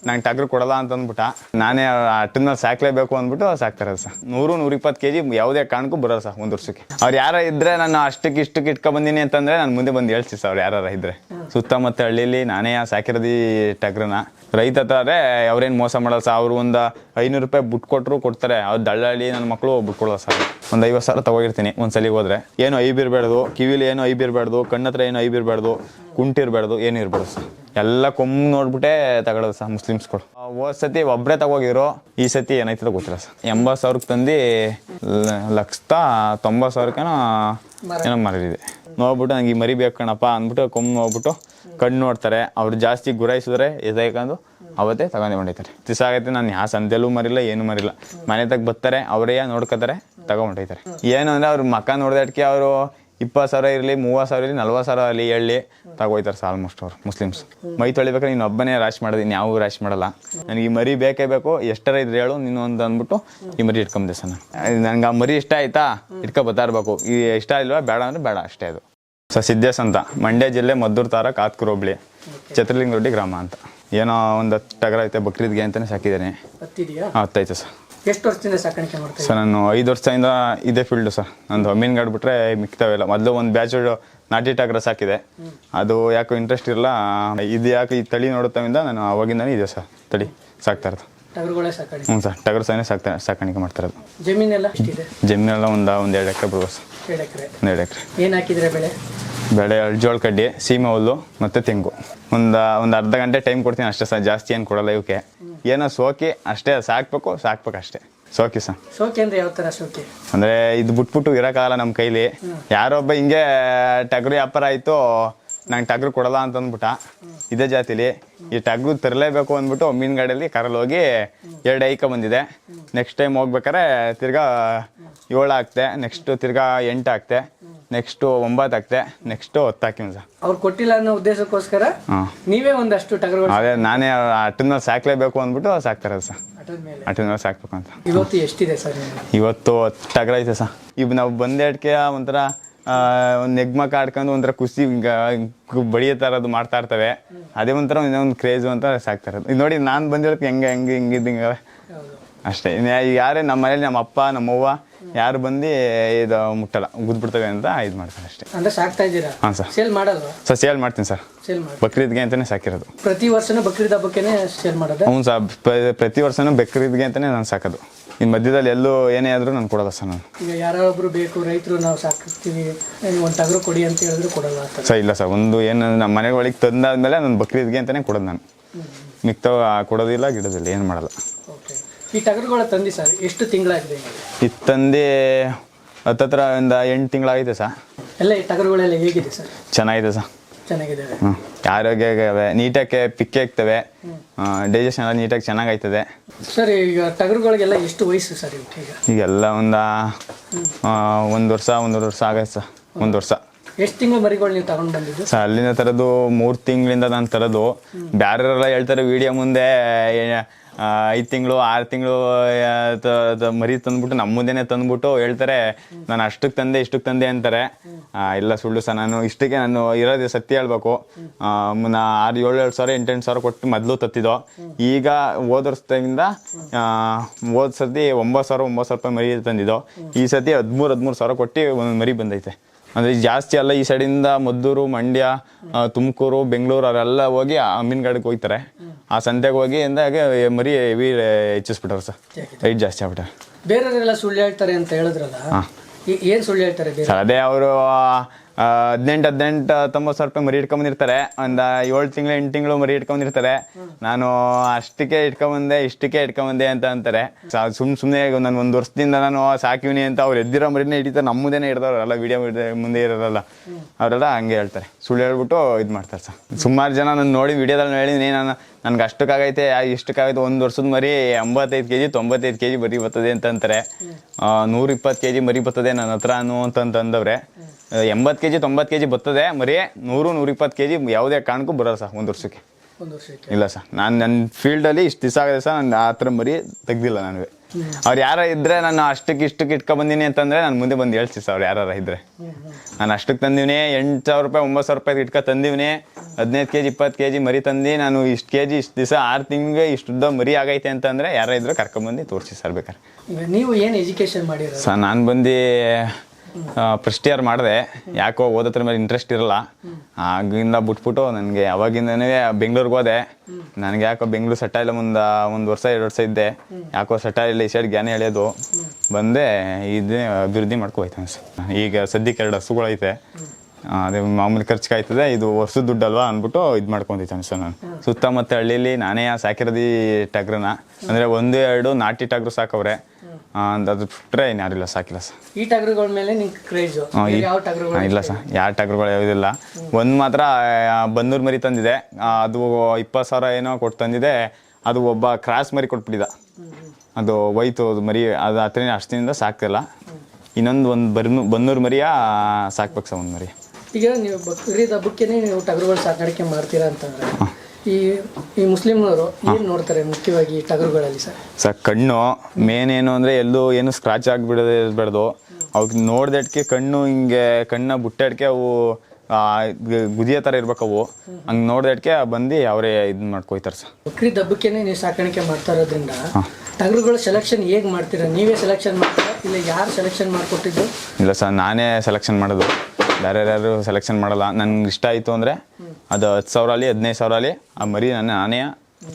ನಂಗೆ ಟಗ್ರು ಕೊಡಲ್ಲ ಅಂತ ಅಂದ್ಬಿಟ್ಟ ನಾನೇ ಅಟ್ಟನ್ನ ಸಾಕ್ಲೇಬೇಕು ಅಂದ್ಬಿಟ್ಟು ಸಾಕ್ತಾರೆ ಸರ್. 100-120 kg ಯಾವುದೇ ಕಾರಣಕ್ಕೂ ಬರೋಲ್ಲ ಸರ್ ಒಂದು ವರ್ಷಕ್ಕೆ. ಅವ್ರು ಯಾರ ಇದ್ರೆ ನಾನು ಅಷ್ಟಕ್ಕೆ ಇಷ್ಟಕ್ಕೆ ಇಟ್ಕೊ ಬಂದೀನಿ ಅಂತಂದ್ರೆ ನಾನು ಮುಂದೆ ಬಂದು ಹೇಳ್ತೀನಿ ಸರ್. ಅವ್ರು ಯಾರು ಇದ್ರೆ ಸುತ್ತಮುತ್ತ ಹಳ್ಳಿಲಿ ನಾನೇ ಸಾಕಿರೋದು ಈ ಟಗ್ರನ್ನ. ರೈತ ಹತ್ರ ಅವ್ರೇನು ಮೋಸ ಮಾಡಲ್ಲ ಸರ್. ಅವರು ಒಂದು 500 ರೂಪಾಯಿ ಬಿಟ್ಟು ಕೊಟ್ಟರು ಕೊಡ್ತಾರೆ. ಅವ್ರು ದಳ್ಳಾಳಿ ನನ್ನ ಮಕ್ಕಳು ಬಿಟ್ಕೊಡಲ್ಲ ಸರ್. ಒಂದು 50,000 ತಗೋಗಿರ್ತೀನಿ ಒಂದ್ಸಲಿಗೆ ಹೋದ್ರೆ. ಏನು ಐಬಿರ್ಬಾರ್ದು, ಕಿವಿಲಿ ಏನು ಐಬಿರ್ಬಾರ್ದು, ಕಣ್ಣತ್ರ ಏನು ಐಬಿರ್ಬಾರ್ದು, ಕುಂಟಿರ್ಬಾರ್ದು, ಏನು ಇರ್ಬಾರ್ದು ಸರ್. ಎಲ್ಲ ಕೊಮ್ಮೆ ನೋಡ್ಬಿಟ್ಟೆ ತಗೊಳ್ಳೋದು ಸರ್ ಮುಸ್ಲಿಮ್ಸ್ಗಳು. ಹೋದ್ ಸತಿ ಒಬ್ಬರೇ ತಗೋಗಿರೋ, ಈ ಸತಿ ಏನಾಯ್ತದ ಗೊತ್ತಿಲ್ಲ ಸರ್. 80,000ಕ್ಕೆ ತಂದು 1,90,000 ಏನೋ ಮರಿದೆ. ನೋಡ್ಬಿಟ್ಟು ನಂಗೆ ಈ ಮರಿ ಬೇಕು ಕಣಪ್ಪ ಅಂದ್ಬಿಟ್ಟು ಕೊಮ್ಮೆ ನೋಡ್ಬಿಟ್ಟು ಕಣ್ಣು ನೋಡ್ತಾರೆ. ಅವ್ರು ಜಾಸ್ತಿ ಗುರಾಯಿಸಿದ್ರೆ ಎದಾಯ್ಕೊಂಡು ಅವತ್ತೇ ತಗೊಂಡು ಹೊಂಟೈತಾರೆ. ದಿವಸ ಆಗೈತೆ ನಾನು ಯಾವ ಸಂತೆಲ್ಲೂ ಮರಿಲ್ಲ, ಏನು ಮರಿಲ್ಲ. ಮನೆ ತಗ ಬರ್ತಾರೆ, ಅವರೇ ನೋಡ್ಕೋತಾರೆ, ತಗೊಂಡೈತಾರೆ. ಏನು ಅಂದರೆ ಅವ್ರ ಮಕ್ಕ ನೋಡ್ದಕ್ಕೆ ಅವರು 20,000 ಇರಲಿ, 30,000 ಇರಲಿ, 40,000 ಆಗಲಿ ಹೇಳಿ ತಗೋಯ್ತಾರೆ ಸರ್. ಆಲ್ಮೋಸ್ಟ್ ಅವ್ರು ಮುಸ್ಲಿಮ್ಸ್. ಮೈ ತೊಳಿಬೇಕಾದ್ರೆ ನೀನು ಒಬ್ಬನೇ ರಾಶಿ ಮಾಡೋದು, ಇನ್ಯಾವ ರಾಶಿ ಮಾಡಲ್ಲ. ನನಗೆ ಈ ಮರಿ ಬೇಕೇ ಬೇಕು, ಎಷ್ಟರ ಇದ್ರೆ ಹೇಳು ನೀನು ಅಂತ ಅಂದ್ಬಿಟ್ಟು ಈ ಮರಿ ಇಟ್ಕೊಂಬಂದೆ ಸರ್. ನನಗೆ ಆ ಮರಿ ಇಷ್ಟ ಆಯ್ತಾ ಇಟ್ಕೊ ಬರ್ತಾ ಇರಬೇಕು. ಈ ಇಷ್ಟ ಇಲ್ವಾ ಬೇಡ ಅಂದರೆ ಬೇಡ ಅಷ್ಟೇ. ಅದು ಸರ್ ಸಿದ್ದೇಶ್ ಅಂತ, ಮಂಡ್ಯ ಜಿಲ್ಲೆ ಮದ್ದೂರು ತಾಲೂಕು ಕಾತ್ಕೂರು ಹೋಬಳಿ, ಛತ್ರಲಿಂಗರೆಡ್ಡಿ ಗ್ರಾಮ ಅಂತ. ಏನೋ ಒಂದು ಟಗರ ಐತೆ ಬಕ್ರೀದ್ಗೆ ಅಂತಲೇ ಸಾಕಿದ್ದೇನೆ. 10 ಐತೆ ಸರ್. ಎಷ್ಟು ವರ್ಷದಿಂದ ಸಾಕಾಣಿಕೆ ಮಾಡ್ತೀವಿ ಸರ್? ನಾನು 5 ವರ್ಷದಿಂದ ಇದೇ ಫೀಲ್ಡು ಸರ್. ನಂದು ಮೀನುಗಾಡು ಬಿಟ್ರೆ ಮಿಕ್ತಾವೆಲ್ಲ. ಮೊದಲು ಒಂದು ಬ್ಯಾಚ್ ನಾಟಿ ಟಗರ ಸಾಕಿದೆ, ಅದು ಯಾಕೋ ಇಂಟ್ರೆಸ್ಟ್ ಇರಲ್ಲ. ಇದು ಯಾಕೆ ಈ ತಳಿ ನೋಡುತ್ತವಿಂದ ನಾನು ಅವಾಗಿಂದನೇ ಇದೆ ಸರ್ ತಳಿ ಸಾಕ್ತಾ ಇರೋದು. ಟಗರುಗಳೇ ಸಾಕಾಣಿಕೆ? ಹ್ಞೂ ಸರ್, ಟಗರು ಸಹ ಸಾಕಾಣಿಕೆ ಮಾಡ್ತಾ ಇರೋದು. ಜಮೀನೆಲ್ಲ ಎಷ್ಟಿದೆ? ಜಮೀನೆಲ್ಲ ಒಂದು 2 ಎಕರೆ ಬಿಡುವ ಸರ್. 2 ಎಕರೆ. 2 ಎಕರೆ. ಏನು ಹಾಕಿದ್ರೆ ಬೆಳೆ ಜೋಳ ಕಡ್ಡಿ, ಸೀಮೆ ಹುಲ್ಲು ಮತ್ತು ತೆಂಗು. ಒಂದು ಅರ್ಧ ಗಂಟೆ ಟೈಮ್ ಕೊಡ್ತೀನಿ ಅಷ್ಟೇ ಸರ್. ಜಾಸ್ತಿ ಏನು ಕೊಡಲ್ಲ ಇವಕ್ಕೆ. ಏನೋ ಸೋಕಿ ಅಷ್ಟೇ, ಸಾಕ್ಬೇಕು ಅಷ್ಟೇ. ಸೋಕಿ ಸರ್. ಸೋಕಿ ಅಂದ್ರೆ ಯಾವ ಥರ ಸೋಕಿ? ಅಂದರೆ ಇದು ಬಿಟ್ಬಿಟ್ಟು ಇರೋಕ್ಕಾಗಲ್ಲ ನಮ್ಮ ಕೈಲಿ. ಯಾರೊಬ್ಬ ಹಿಂಗೆ ಟಗರು ವ್ಯಾಪಾರ ಆಯಿತು, ನಂಗೆ ಟಗರು ಕೊಡಲ್ಲ ಅಂತ ಅಂದ್ಬಿಟ್ಟ ಇದೇ ಜಾತಿಲಿ. ಈ ಟಗರು ತರಲೇಬೇಕು ಅಂದ್ಬಿಟ್ಟು ಮೀನುಗಾಡಿಯಲ್ಲಿ ಕರಲ್ಲಿ ಹೋಗಿ 2 ಐಕ ಬಂದಿದೆ. ನೆಕ್ಸ್ಟ್ ಟೈಮ್ ಹೋಗ್ಬೇಕಾರೆ ತಿರ್ಗಾ 7 ಹಾಕ್ತೆ, ನೆಕ್ಸ್ಟ್ ತಿರ್ಗಾ 8 ಹಾಕ್ತೆ, ನೆಕ್ಸ್ಟ್ 9 ಹಾಕ್ತೆ, ನೆಕ್ಸ್ಟ್ 10 ಹಾಕಿವಿ ಸರ್. ಅವ್ರು ಕೊಟ್ಟಿಲ್ಲ ಅನ್ನೋ ಉದ್ದೇಶಕ್ಕೋಸ್ಕರ ನೀವೇ ಒಂದಷ್ಟು ಟಗರುಗಳು? ಅದೇ ನಾನೇ ಅಟ್ಟನ ಮೇಲೆ ಸಾಕ್ಲೇಬೇಕು ಅಂದ್ಬಿಟ್ಟು ಸಾಕ್ತಾರೆ ಸರ್. ಅಟ್ಟನ ಮೇಲೆ ಸಾಕ್ಬೇಕು ಅಂತ. ಇವತ್ತು ಎಷ್ಟಿದೆ ಸರ್? ಇವತ್ತು 10 ಟಗರ ಐತೆ ಸರ್. ಈಗ ನಾವು ಬಂದೇಟ್ಕೆ ಒಂಥರ ಒಂದು ನೆಗ್ಮಕ್ಕ ಆಡ್ಕೊಂಡು ಒಂಥರ ಖುಷಿ ಬಡಿಯೋ ಥರದ್ದು ಮಾಡ್ತಾ ಇರ್ತವೆ. ಅದೇ ಒಂಥರ ಇನ್ನೊಂದು ಕ್ರೇಜು ಅಂತ ಸಾಕ್ತಾ ಇರೋದು. ಈಗ ನೋಡಿ ನಾನು ಬಂದಿರೋದಕ್ಕೆ ಹೆಂಗೆ ಅಷ್ಟೇ. ಯಾರೇ ನಮ್ಮ ಮನೇಲಿ ನಮ್ಮ ಅಪ್ಪ ನಮ್ಮವ್ವ ಯಾರು ಬಂದು ಇದು ಮುಟ್ಟಲ್ಲ, ಗುದ್ಬಿಡ್ತವೆ ಅಂತ ಇದು ಮಾಡ್ತಾರೆ ಅಷ್ಟೇ. ಅಂದ್ರೆ ಸಾಕ್ತಾ ಇದ್ದೀರಾ? ಹಾಂ ಸರ್. ಸೇಲ್ ಮಾಡಲ್ವಾ ಸರ್? ಸೇಲ್ ಮಾಡ್ತೀನಿ ಸರ್. ಬಕ್ರೀದ್ಗೆ ಅಂತಾನೆ ಸಾಕಿರೋದು. ಪ್ರತಿ ವರ್ಷನೂ ಬಕ್ರೀದ್ ಹಬ್ಬಕ್ಕೇನೆ ಸೇಲ್ ಮಾಡೋದು? ಹ್ಞೂ ಸರ್, ಪ್ರತಿ ವರ್ಷನೂ ಬಕ್ರೀದ್ಗೆ ಅಂತಾನೆ ನಾನು ಸಾಕೋದು. ಇನ್ನು ಮಧ್ಯದಲ್ಲಿ ಎಲ್ಲೂ ಏನೇ ಆದರೂ ನಾನು ಕೊಡಲ್ಲ ಸರ್. ನಾನು ಈಗ ಯಾರೊಬ್ರು ಬೇಕು ರೈತರು, ನಾವು ಸಾಕ್ತೀವಿ ಒಂದು ಟಗರು ಕೊಡಿ ಅಂತ ಹೇಳಿದ್ರು ಕೊಡಲ್ಲ ಸರ್? ಇಲ್ಲ ಸರ್, ಒಂದು ಏನಂದ್ರೆ ನಮ್ಮ ಮನೆ ಒಳಗೆ ತಂದಾದ್ಮೇಲೆ ನಾನು ಬಕ್ರೀದ್ಗೆ ಅಂತಾನೆ ಕೊಡೋದು. ನಾನು ಮಿಕ್ತಾವ ಕೊಡೋದಿಲ್ಲ, ಗಿಡೋದಿಲ್ಲ, ಏನು ಮಾಡಲ್ಲ. ಈ ಟಗರುಗಳ ತಂದಿ ಸರ್ ಎಷ್ಟು ತಿಂಗಳಾಗಿದೆ? ಇದು ತಂದೆ ಹತ್ತತ್ರ ಒಂದು 8 ತಿಂಗಳಾಗಿದೆ ಸರ್. ಎಲ್ಲ ಈ ಟಗರುಗಳೆಲ್ಲ ಹೇಗಿದೆ ಸರ್? ಚೆನ್ನಾಗಿದೆ ಸರ್. ಚೆನ್ನಾಗಿದೆ. ಆರೋಗ್ಯ ನೀಟಾಗಿ ಪಿಕ್ಕೆ ಆಗ್ತವೆ, ಡೈಜೆಷನ್ ಎಲ್ಲ ನೀಟಾಗಿ ಚೆನ್ನಾಗಾಯ್ತದೆ ಸರ್. ಈಗ ಟಗರುಗಳಿಗೆಲ್ಲ ಎಷ್ಟು ವಯಸ್ಸು ಸರ್ ಈಗೆಲ್ಲ? ಒಂದು 1 ವರ್ಷ 1.5 ವರ್ಷ ಆಗೈತೆ ಸರ್. 1 ವರ್ಷ. ಎಷ್ಟು ತಿಂಗಳು ಮರಿಗಳು ನೀವು ತಗೊಂಡು ಬಂದಿದ್ದು ಸರ್? ಅಲ್ಲಿಂದ ತರೋದು 3 ತಿಂಗಳಿಂದ ನಾನು ತರೋದು. ಬೇರೆಯವರೆಲ್ಲ ಹೇಳ್ತಾರೆ ವಿಡಿಯೋ ಮುಂದೆ 5 ತಿಂಗಳು 6 ತಿಂಗಳು ಮರಿ ತಂದ್ಬಿಟ್ಟು ನಮ್ಮ ಮುಂದೆನೇ ತಂದ್ಬಿಟ್ಟು ಹೇಳ್ತಾರೆ ನಾನು ಅಷ್ಟಕ್ಕೆ ತಂದೆ ಇಷ್ಟಕ್ಕೆ ತಂದೆ ಅಂತಾರೆ. ಇಲ್ಲ, ಸುಳ್ಳು ಸರ್. ನಾನು ಇಷ್ಟಕ್ಕೆ ನಾನು ಇರೋದು ಸತ್ಯ ಹೇಳ್ಬೇಕು. 6-7 ಸಾವಿರ 8-8 ಸಾವಿರ ಕೊಟ್ಟು ಮೊದಲು ತತ್ತಿದ್ದೋ. ಈಗ ಹೋದ ವರ್ಷದಿಂದ ಹೋದ ಸರ್ತಿ 9,000 ರೂಪಾಯಿ ಮರಿ ತಂದಿದ್ದೋ. ಈ ಸತಿ 13 ಸಾವಿರ ಕೊಟ್ಟು ಒಂದು ಮರಿ ಬಂದೈತೆ. ಅಂದರೆ ಜಾಸ್ತಿ ಅಲ್ಲ, ಈ ಸೈಡಿಂದ ಮದ್ದೂರು, ಮಂಡ್ಯ, ತುಮಕೂರು, ಬೆಂಗಳೂರು ಅವರೆಲ್ಲ ಹೋಗಿ ಮೀನುಗಾಡಿಗೆ ಹೋಗ್ತಾರೆ. ಆ ಸಂತೆಗೆ ಹೋಗಿ ಅಂದಾಗೆ ಮರಿ ಹೆವಿ ಹೆಚ್ಚಿಸ್ಬಿಟ್ಟವ್ರು ಸರ್. ರೈಟ್ ಜಾಸ್ತಿ ಆಗ್ಬಿಟ್ಟಾರೆ. ಬೇರೆಯವರೆಲ್ಲ ಸುಳ್ಳು ಹೇಳ್ತಾರೆ ಅಂತ ಹೇಳಿದ್ರಲ್ಲ, ಏನು ಸುಳ್ಳು ಹೇಳ್ತಾರೆ ಸರ್? ಅದೇ ಅವರು 18,000-19,000 ರೂಪಾಯಿ ಮರಿ ಇಟ್ಕೊಂಬಂದಿರ್ತಾರೆ. ಒಂದು 7 ತಿಂಗಳು 8 ತಿಂಗಳು ಮರಿ ಇಟ್ಕೊಂಡಿರ್ತಾರೆ. ನಾನು ಅಷ್ಟಕ್ಕೆ ಇಟ್ಕೊಂಬಂದೆ ಇಷ್ಟಕ್ಕೆ ಇಟ್ಕೊಂಬಂದೆ ಅಂತ ಅಂತಾರೆ. ಸುಮ್ಮನೆ ನಾನು 1 ವರ್ಷದಿಂದ ನಾನು ಸಾಕಿವಿನಿ ಅಂತ ಅವ್ರು ಎದ್ದಿರೋ ಮರಿನೇ ಹಿಡಿತಾರೆ. ನಮ್ಮ ಮುಂದೆನೇ ಹಿಡ್ದವ್ರಲ್ಲ, ವಿಡಿಯೋ ಮುಂದೆ ಇರೋರಲ್ಲ, ಅವರೆಲ್ಲ ಹಂಗೆ ಹೇಳ್ತಾರೆ. ಸುಳ್ಳು ಹೇಳ್ಬಿಟ್ಟು ಇದು ಮಾಡ್ತಾರೆ ಸರ್. ಸುಮಾರು ಜನ ನಾನು ನೋಡಿ ವಿಡಿಯೋದಲ್ಲಿ ಹೇಳಿದ್ದೀನಿ, ನನಗೆ ಅಷ್ಟಕ್ಕಾಗೈತೆ ಇಷ್ಟಕ್ಕಾಗೈತೆ 1 ವರ್ಷದ ಮರಿ 85 kg 95 kg ಮರಿ ಬರ್ತದೆ ಅಂತ ಅಂತಾರೆ. 120 kg ಮರಿ ಬರ್ತದೆ ನನ್ನ ಹತ್ರ ಅಂತಂದವ್ರೆ. 80 kg 90 kg ಬರ್ತದೆ ಮರಿ. 100-120 kg ಯಾವುದೇ ಕಾರಣಕ್ಕೂ ಬರೋಲ್ಲ ಸರ್ ಒಂದು ವರ್ಷಕ್ಕೆ. ಇಲ್ಲ ಸರ್, ನಾನು ನನ್ನ ಫೀಲ್ಡಲ್ಲಿ ಇಷ್ಟು ದಿವಸ ಆಗಿದೆ ಸರ್, ನಾನು ಆ ಥರ ಮರಿ ತೆಗ್ದಿಲ್ಲ ನಾನು. ಅವ್ರು ಯಾರ ಇದ್ರೆ ನಾನು ಅಷ್ಟಕ್ಕೆ ಇಷ್ಟಕ್ಕೆ ಇಟ್ಕೊ ಬಂದೀನಿ ಅಂತಂದರೆ ನಾನು ಮುಂದೆ ಬಂದು ಹೇಳ್ತೀನಿ ಸರ್. ಅವ್ರು ಯಾರು ಇದ್ರೆ ನಾನು ಅಷ್ಟಕ್ಕೆ ತಂದಿವ್ನಿ, 8,000 ರೂಪಾಯಿ 9,000 ರೂಪಾಯಿ ಇಟ್ಕೊ ತಂದಿವ್ನಿ, 15 kg 20 kg ಮರಿ ತಂದು ನಾನು ಇಷ್ಟು kg ಇಷ್ಟು ದಿವಸ 6 ತಿಂಗಳಿಗೆ ಇಷ್ಟುದ್ದ ಮರಿ ಆಗೈತೆ ಅಂತಂದರೆ ಯಾರ ಇದ್ರು ಕರ್ಕೊಂಬಂದು ತೋರಿಸಿ ಸರ್ ಬೇಕಾರೆ. ಈಗ ನೀವು ಏನು ಎಜುಕೇಷನ್ ಮಾಡಿರೋದು? ಸರ್ ನಾನು ಬಂದು ಫಸ್ಟ್ ಇಯರ್ ಮಾಡಿದೆ. ಯಾಕೋ ಓದೋದ್ರ ಮೇಲೆ ಇಂಟ್ರೆಸ್ಟ್ ಇರಲ್ಲ, ಆಗಿಂದ ಬಿಟ್ಬಿಟ್ಟು ನನಗೆ ಅವಾಗಿಂದನೇ ಬೆಂಗ್ಳೂರಿಗೆ ಹೋದೆ. ನನಗೆ ಯಾಕೋ ಬೆಂಗ್ಳೂರು ಸೆಟ್ ಇಲ್ಲ, ಒಂದು ವರ್ಷ 2 ವರ್ಷ ಇದ್ದೆ. ಯಾಕೋ ಸೆಟ್ ಇಲ್ಲ, ಈ ಸೈಡ್ ಜ್ಞಾನ ಎಳೆಯೋದು ಬಂದೆ. ಇದೇ ಅಭಿವೃದ್ಧಿ ಮಾಡ್ಕೊ ಹೋಯ್ತಾನೆ ಸರ್. ಈಗ ಸದ್ಯಕ್ಕೆ 2 ಹಸುಗಳೈತೆ, ಅದೇ ಮಾಮೂಲಿ ಖರ್ಚಿಗೆ ಆಯ್ತದೆ, ಇದು ವರ್ಷದ ದುಡ್ಡಲ್ವಾ ಅಂದ್ಬಿಟ್ಟು ಇದು ಮಾಡ್ಕೊಂಡಿದ್ದಾನೆ ಸರ್. ನಾನು ಸುತ್ತಮುತ್ತ ಹಳ್ಳಿಲಿ ನಾನೇ ಸಾಕಿರೋದು ಟಗ್ರನ್ನ, ಅಂದರೆ 1-2 ನಾಟಿ ಟಗ್ರು ಸಾಕವ್ರೆ. ಅದು ಬಿಟ್ಟರೆ ಇನ್ಯಾರಿಲ್ಲ, ಸಾಕಿಲ್ಲ ಸರ್. ಈ ಟಗರುಗಳ ಮೇಲೆ ನಿಂಗೆ ಕ್ರೇಜು? ಯಾವ ಟಗರುಗಳು? ಇಲ್ಲ ಸರ್, ಯಾವ ಟಗ್ರುಗಳು ಯಾವುದಿಲ್ಲ. ಒಂದು ಮಾತ್ರ ಬನ್ನೂರು ಮರಿ ತಂದಿದೆ, ಅದು 20,000 ಏನೋ ಕೊಟ್ಟು ತಂದಿದೆ. ಅದು ಒಬ್ಬ ಕ್ರಾಸ್ ಮರಿ ಕೊಟ್ಬಿಟ್ಟಿದ್ದ, ಅದು ಹೋಯ್ತು ಅದು ಮರಿ. ಅದು ಹತ್ರನೇ ಅಷ್ಟಿನಿಂದ ಸಾಕ್ತಿಲ್ಲ. ಇನ್ನೊಂದು ಬನ್ನೂರು ಮರಿಯ ಸಾಕ್ಬೇಕು ಸರ್, ಒಂದು ಮರಿ. ಈಗ ನೀವು ಬಕ್ರೀದ್ ಹಬ್ಬಕ್ಕೆ ನೀವು ಟಗರುಗಳು ಸಾಕಾಣಿಕೆ ಮಾಡ್ತೀರಾ ಅಂತಂದ್ರೆ ಈ ಮುಸ್ಲಿಮ್ನವರು ಏನು ನೋಡ್ತಾರೆ ಮುಖ್ಯವಾಗಿ ಟಗರುಗಳಲ್ಲಿ ಸರ್? ಕಣ್ಣು ಮೇನ್ ಏನು ಅಂದರೆ ಎಲ್ಲೂ ಏನು ಸ್ಕ್ರಾಚ್ ಆಗಿಬಿಡೋದು. ಅವ್ರಿಗೆ ನೋಡ್ದಟ್ಕೆ ಕಣ್ಣು ಹಿಂಗೆ ಕಣ್ಣ ಬುಟ್ಟೆಡ್ಕೆ ಅವು ಗುದಿಯ ಥರ ಇರ್ಬೇಕು ಅವು. ಹಂಗೆ ನೋಡ್ದಟ್ಕೆ ಬಂದು ಅವರೇ ಇದು ಮಾಡ್ಕೊಯ್ತಾರೆ ಸರ್. ಬಕ್ರೀದ್ ಹಬ್ಬಕ್ಕೆ ನೀವು ಸಾಕಾಣಿಕೆ ಮಾಡ್ತಾ ಇರೋದ್ರಿಂದ ಟಗರುಗಳ ಸೆಲೆಕ್ಷನ್ ಹೇಗೆ ಮಾಡ್ತೀರಾ? ನೀವೇ ಸೆಲೆಕ್ಷನ್ ಮಾಡ್ತೀರಾ ಇಲ್ಲ ಯಾರು ಸೆಲೆಕ್ಷನ್ ಮಾಡಿಕೊಟ್ಟಿದ್ದು? ಇಲ್ಲ ಸರ್, ನಾನೇ ಸೆಲೆಕ್ಷನ್ ಮಾಡೋದು, ಬೇರೆ ಯಾರು ಸೆಲೆಕ್ಷನ್ ಮಾಡಲ್ಲ. ನನಗೆ ಇಷ್ಟ ಆಯಿತು ಅಂದರೆ ಅದು 10,000 ಆಗಲಿ 15,000 ಆಗಲಿ ಆ ಮರಿ ನಾನೇ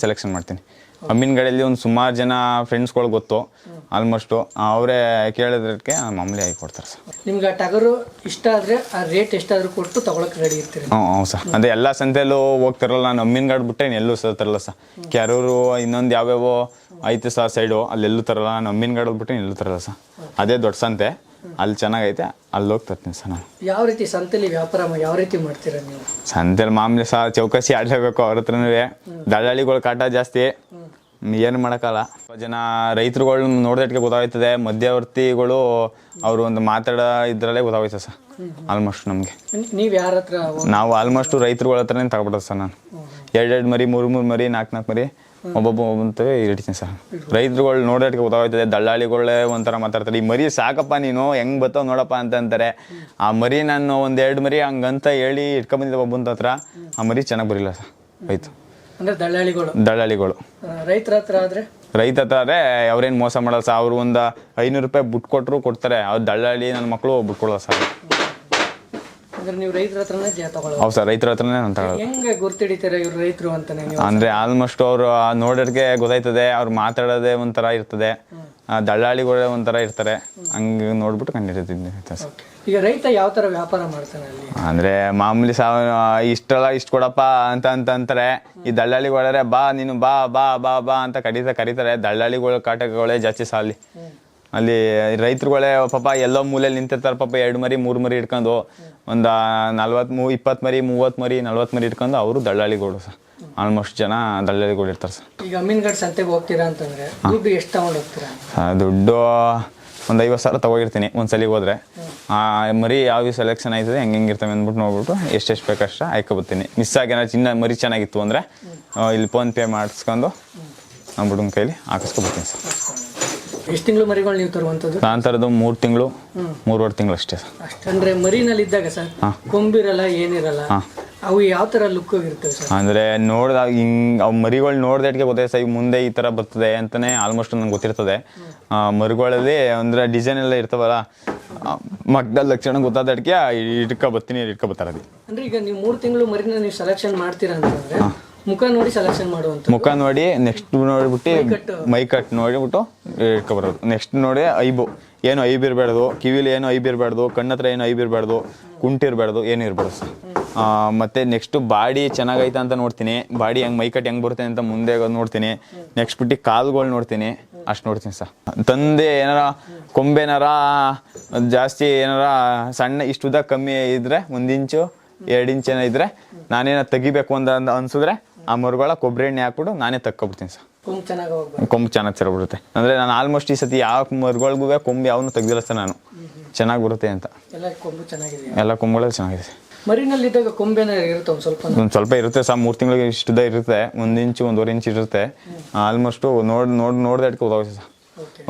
ಸೆಲೆಕ್ಷನ್ ಮಾಡ್ತೀನಿ. ಅಮ್ಮಿನಗಡೆಯಲ್ಲಿ ಒಂದು ಸುಮಾರು ಜನ ಫ್ರೆಂಡ್ಸ್ಗಳು ಗೊತ್ತು, ಆಲ್ಮೋಸ್ಟು ಅವರೇ ಕೇಳಿದ್ರಕ್ಕೆ ಮಾಮೂಲಿ ಆಗಿ ಕೊಡ್ತಾರೆ ಸರ್. ನಿಮ್ಗೆ ಆ ಟಗರು ಇಷ್ಟ ಆದರೆ ಆ ರೇಟ್ ಎಷ್ಟಾದರೂ ಕೊಟ್ಟು ತೊಗೊಳಕ್ಕೆ ರೆಡಿ ಇರ್ತೀರಿ? ಹ್ಞೂ ಸರ್, ಅದೇ ಎಲ್ಲ ಸಂತೆಯಲ್ಲೂ ಹೋಗ್ತಾರಲ್ಲ, ನಾನು ಅಮ್ಮಿನಗಡೆ ಬಿಟ್ಟರೆ ಎಲ್ಲೂ ಸಹ ತರಲ್ಲ ಸರ್. ಕೆರೂರು ಇನ್ನೊಂದು ಯಾವ್ಯಾವೋ ಐತೆ ಸರ್ ಸೈಡು, ಅಲ್ಲೆಲ್ಲೂ ತರಲ್ಲ. ನಾನು ಅಮ್ಮಿನಗಡೆ ಬಿಟ್ಟರೆ ಎಲ್ಲೂ ತರಲ್ಲ ಸರ್. ಅದೇ ದೊಡ್ಡ ಸಂತೆ, ಅಲ್ಲಿ ಚೆನ್ನಾಗೈತೆ, ಅಲ್ಲಿ ಹೋಗಿ ತರ್ತೀನಿ ಸರ್ ನಾನು. ಯಾವ ರೀತಿ ಸಂತೆಲಿ ವ್ಯಾಪಾರ ಯಾವ ರೀತಿ ಮಾಡ್ತೀರಾ ನೀವು? ಸಂತೆಲಿ ಮಾಮೂಲಿ ಸಹ ಚೌಕಾಸಿ ಆಡಲೇಬೇಕು, ಅವ್ರ ಹತ್ರನೂ ದಳ್ಳಾಳಿಗಳ ಕಾಟ ಜಾಸ್ತಿ, ಏನು ಮಾಡೋಕ್ಕಲ್ಲ. ಜನ ರೈತರುಗಳು ನೋಡ್ದಟ್ಟಿಗೆ ಗೊತ್ತಾಗ್ತದೆ, ಮಧ್ಯವರ್ತಿಗಳು ಅವರು ಒಂದು ಮಾತಾಡೋ ಇದ್ರಲ್ಲೇ ಗೊತ್ತಾಗೋಯ್ತದೆ ಸರ್ ಆಲ್ಮೋಸ್ಟ್ ನಮಗೆ. ನೀವು ಯಾರ ಹತ್ರ? ನಾವು ಆಲ್ಮೋಸ್ಟ್ ರೈತರುಗಳ ಹತ್ರನೇ ತಗೊಬಿಡೋದು ಸರ್. ನಾನು 2 ಮರಿ 3 ಮರಿ 4 ಮರಿ ಒಬ್ಬೊಬ್ಬಂತವೇ ಇಡ್ತೀನಿ ಸರ್. ರೈತರುಗಳು ನೋಡೋದಕ್ಕೆ ಗೊತ್ತಾಗ್ತದೆ, ದಳ್ಳಾಳಿಗಳೇ ಒಂಥರ ಮಾತಾಡ್ತಾರೆ, ಈ ಮರಿ ಸಾಕಪ್ಪ ನೀನು ಹೆಂಗೆ ಬರ್ತಾವ ನೋಡಪ್ಪ ಅಂತ ಅಂತಾರೆ. ಆ ಮರಿ ನಾನು 1-2 ಮರಿ ಹಂಗಂತ ಹೇಳಿ ಇಟ್ಕೊಂಬಂದಿದ್ದೆ ಒಬ್ಬಂತ ಹತ್ರ, ಆ ಮರಿ ಚೆನ್ನಾಗಿ ಬರಿಲ್ಲ ಸರ್. ಆಯ್ತು ಅಂದರೆ ದಳ್ಳಾಳಿಗಳು ರೈತರ ಹತ್ರ ಆದರೆ ಅವ್ರೇನು ಮೋಸ ಮಾಡಲ್ಲ ಸರ್. ಅವರು ಒಂದು 500 ರೂಪಾಯಿ ಬಿಟ್ಟು ಕೊಟ್ಟರು ಕೊಡ್ತಾರೆ. ಅವ್ರು ದಳ್ಳಾಳಿ ನನ್ನ ಮಕ್ಕಳು ಬಿಟ್ಕೊಡಲ್ಲ ಸರ್. ನೀವು ರೈತರ ಹತ್ರನೇ ತಗೊಳ್ಳೋದು? ಹೌದು ಸರ್, ರೈತರ ಹತ್ರನೇ ನಾನು ತಗೊಳ್ಳೋದು. ಹೆಂಗೆ ಗುರ್ತಿಡಿತಾರೆ ಇವ್ರು ರೈತರು ಅಂತಾನೆ? ಅಂದರೆ ಆಲ್ಮೋಸ್ಟ್ ಅವರು ನೋಡೋರಿಗೆ ಗೊತ್ತಾಯ್ತದೆ, ಅವ್ರು ಮಾತಾಡೋದೇ ಒಂಥರ ಇರ್ತದೆ, ದಳ್ಳಾಳಿಗಳೇ ಒಂಥರ ಇರ್ತಾರೆ, ಹಂಗೆ ನೋಡ್ಬಿಟ್ಟು ಕಂಡಿಡ್ತಿದ್ದೀನಿ ಸರ್. ಈಗ ರೈತ ಯಾವ ಥರ ವ್ಯಾಪಾರ ಮಾಡ್ತಾನೆ ಅಲ್ಲಿ? ಅಂದರೆ ಮಾಮೂಲಿ ಇಷ್ಟು ಕೊಡಪ್ಪ ಅಂತ ಅಂತಾರೆ. ಈ ದಳ್ಳಾಳಿಗಳೇ ಬಾ ನೀನು ಬಾ ಬಾ ಬಾ ಬಾ ಅಂತ ಕರೀತಾರೆ. ದಳ್ಳಾಳಿಗಳ ಕಾಟಗಳೇ ಜಾಸ್ತಿ ಸಾಲಿ. ಅಲ್ಲಿ ರೈತರುಗಳೇ ಪಾಪ ಎಲ್ಲೋ ಮೂಲೆಯಲ್ಲಿ ನಿಂತಿರ್ತಾರೆ ಪಾಪ, 2 ಮರಿ 3 ಮರಿ ಇಟ್ಕೊಂಡು ಒಂದು 20 ಮರಿ 30 ಮರಿ 40 ಮರಿ ಇಟ್ಕೊಂಡು ಅವರು ದಳ್ಳಾಳಿಗಳು ಸರ್. ಆಲ್ಮೋಸ್ಟ್ ಜನ ದಳ್ಳಾಳಿಗಳು ಇರ್ತಾರೆ ಸರ್. ಈಗ ಅಮ್ಮಿನಗಡೆ ಸಂತೆಗೆ ಹೋಗ್ತೀರಾ ಅಂತಂದ್ರೆ ದುಡ್ಡು ಎಷ್ಟು ತಗೊಂಡು ಹೋಗ್ತೀರಾ? ದುಡ್ಡು ಒಂದು 50,000 ತಗೋಗಿರ್ತೀನಿ ಒಂದ್ಸಲಿಗೆ ಹೋದ್ರೆ. ಆ ಮರಿ ಯಾವ ಸೆಲೆಕ್ಷನ್ ಆಯ್ತದೆ ಹೆಂಗಿರ್ತವೆ ಅಂದ್ಬಿಟ್ಟು ನೋಡ್ಬಿಟ್ಟು ಎಷ್ಟು ಬೇಕಷ್ಟು ಹಾಕೊಬತ್ತೀನಿ. ಮಿಸ್ ಆಗಿ ಏನಾದ್ರು ಮರಿ ಚೆನ್ನಾಗಿತ್ತು ಅಂದರೆ ಇಲ್ಲಿ ಫೋನ್ಪೇ ಮಾಡಿಸ್ಕೊಂಡು ನಮ್ಮ ಹುಡುಗನ ಕೈಲಿ ಹಾಕಿಸ್ಕೊಬತ್ತೀನಿ ಸರ್. ಎಷ್ಟು ತಿಂಗಳು ಮರಿಗಳು ನೀವು ತರುವಂಥದ್ದು? ನಾನು ತರೋದು 3 ತಿಂಗಳು 3.5 ತಿಂಗಳು ಅಷ್ಟೇ ಸರ್. ಅಂದರೆ ಮರಿನಲ್ಲಿ ಇದ್ದಾಗ ಸರ್ ಕೊಂಬಿರಲ್ಲ ಏನಿರಲ್ಲ, ಅವು ಯಾವ ಥರ ಲುಕ್ ಇರ್ತವೆ ಸರ್? ಅಂದರೆ ನೋಡಿದಾಗ ಹಿಂಗೆ ಅವು ಮರಿಗಳು ನೋಡ್ದಟ್ಟಿಗೆ ಗೊತ್ತಾಯ್ತು ಸರ್, ಮುಂದೆ ಈ ಥರ ಬರ್ತದೆ ಅಂತಲೇ ಆಲ್ಮೋಸ್ಟ್ ನಂಗೆ ಗೊತ್ತಿರ್ತದೆ. ಮರಿಗಳಲ್ಲಿ ಅಂದರೆ ಡಿಸೈನ್ ಎಲ್ಲ ಇರ್ತಾವಲ್ಲ, ಮಗ್ದಲ್ಲಿ ಲಕ್ಷಣ ಗೊತ್ತಾದಟ್ಟಿಗೆ ಇಟ್ಕೊಬತ್ತಾರೆ. ಅಂದರೆ ಈಗ ನೀವು 3 ತಿಂಗಳು ಮರಿನ ನೀವು ಸೆಲೆಕ್ಷನ್ ಮಾಡ್ತೀರಾ ಅಂತಂದರೆ ಮುಖ ನೋಡಿ ಸೆಲೆಕ್ಷನ್ ಮಾಡುವಂಥ? ಮುಖ ನೋಡಿ ನೆಕ್ಸ್ಟ್ ನೋಡಿಬಿಟ್ಟು ಮೈ ಕಟ್ ನೋಡಿಬಿಟ್ಟು ಇಟ್ಕೊಬರೋದು. ನೆಕ್ಸ್ಟ್ ನೋಡಿ ಐಬು ಏನು ಐಬ್ ಇರಬಾರ್ದು, ಕಿವಿಲಿ ಏನು ಐಬ್ ಇರಬಾರ್ದು, ಕಣ್ಣತ್ರ ಏನು ಐಬ್ ಇರಬಾರ್ದು, ಕುಂಟಿರಬಾರ್ದು, ಏನು ಇರಬಾರ್ದು ಸರ್. ಮತ್ತು ನೆಕ್ಸ್ಟು ಬಾಡಿ ಚೆನ್ನಾಗೈತೆ ಅಂತ ನೋಡ್ತೀನಿ, ಬಾಡಿ ಹೆಂಗೆ ಮೈ ಕಟ್ ಹೆಂಗೆ ಬರುತ್ತೆ ಅಂತ ಮುಂದೆ ನೋಡ್ತೀನಿ. ನೆಕ್ಸ್ಟ್ ಬಿಟ್ಟು ಕಾಲುಗಳು ನೋಡ್ತೀನಿ, ಅಷ್ಟು ನೋಡ್ತೀನಿ ಸರ್. ತಂದೆ ಏನಾರ ಕೊಂಬೇನಾರ ಜಾಸ್ತಿ ಏನಾರ ಸಣ್ಣ ಇಷ್ಟು ಉದ್ದ ಕಮ್ಮಿ ಇದ್ದರೆ 1 ಇಂಚು 2 ಇಂಚ್ ಏನೋ ಇದ್ದರೆ ನಾನೇನೋ ತೆಗಿಬೇಕು ಅಂತ ಅನ್ಸಿದ್ರೆ ಆ ಮರುಗಳ ಕೊಬ್ಬರಿ ಎಣ್ಣೆ ಹಾಕ್ಬಿಟ್ಟು ನಾನೇ ತಕ್ಕೊಬಿಡ್ತೀನಿ ಸರ್. ಕೊಂಬು ಚೆನ್ನಾಗಿ ಸೇರ್ಬಿಡುತ್ತೆ. ಅಂದರೆ ನಾನು ಆಲ್ಮೋಸ್ಟ್ ಈ ಸತಿ ಯಾವ ಮರುಗಳಿಗೂ ಕೊಂಬು ಯಾವನು ತೆಗ್ದಿಲ್ಲ ಸರ್ ನಾನು, ಚೆನ್ನಾಗಿ ಬರುತ್ತೆ ಅಂತ. ಎಲ್ಲ ಕೊಂಬುಗಳಲ್ಲಿ ಚೆನ್ನಾಗಿದೆ. ಮರಿನಲ್ಲಿದ್ದಾಗ ಕೊಂಬೇನ ಇರುತ್ತೆ ಒಂದು ಸ್ವಲ್ಪ ಇರುತ್ತೆ ಸರ್. 3 ತಿಂಗಳಿಗೆ ಇಷ್ಟುದ ಇರುತ್ತೆ, 1 ಇಂಚು 1.5 ಇಂಚ್ ಇರುತ್ತೆ. ಆಲ್ಮೋಸ್ಟು ನೋಡ್ದಟ್ಕೆ ಹೋಗುತ್ತೆ ಸರ್.